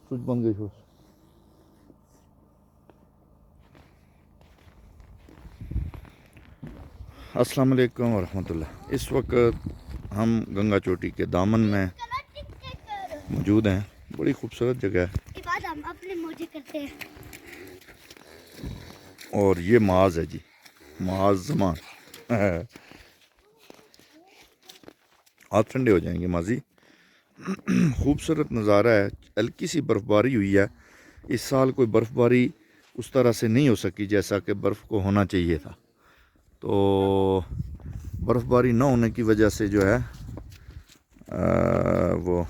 سوچ بند گئی ہو. السلام علیکم ورحمۃ اللہ. اس وقت ہم گنگا چوٹی کے دامن میں موجود ہیں. بڑی خوبصورت جگہ ہے ہم اپنے موجے کرتے ہیں. اور یہ معاذ ہے جی، معاذ زمان. ہاتھ ٹھنڈے ہو جائیں گے ماضی. خوبصورت نظارہ ہے. ہلکی سی برف باری ہوئی ہے. اس سال کوئی برف باری اس طرح سے نہیں ہو سکی جیسا کہ برف کو ہونا چاہیے تھا. تو برف باری نہ ہونے کی وجہ سے جو ہے وہ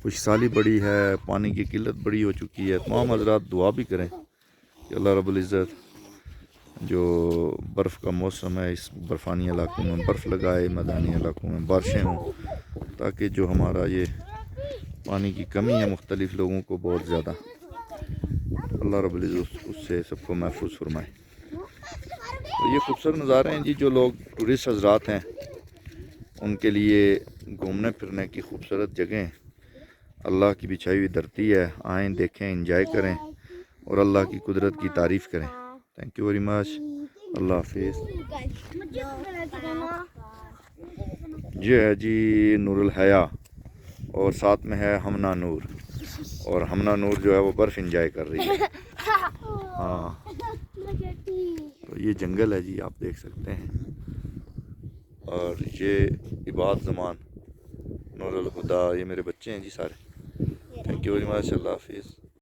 خشک سالی بڑی ہے، پانی کی قلت بڑی ہو چکی ہے. تمام حضرات دعا بھی کریں کہ اللہ رب العزت جو برف کا موسم ہے اس برفانی علاقوں میں برف لگائے، میدانی علاقوں میں بارشیں ہوں، تاکہ جو ہمارا یہ پانی کی کمی ہے مختلف لوگوں کو بہت زیادہ، اللہ رب العزت اس سے سب کو محفوظ فرمائے. تو یہ خوبصورت نظارے ہیں جی. جو لوگ ٹورسٹ حضرات ہیں ان کے لیے گھومنے پھرنے کی خوبصورت جگہیں، اللہ کی بچھائی ہوئی دھرتی ہے. آئیں، دیکھیں، انجوائے کریں اور اللہ کی قدرت کی تعریف کریں. Thank you very much. اللہ حافظ. یہ ہے جی نور الحیا اور ساتھ میں ہے ہمنا نور. اور ہمنا نور جو ہے وہ برف انجوائے کر رہی ہے. ہاں، تو یہ جنگل ہے جی، آپ دیکھ سکتے ہیں. اور یہ عباد زمان، نور الہدا، یہ میرے بچے ہیں جی سارے. Thank you very much. اللہ حافظ.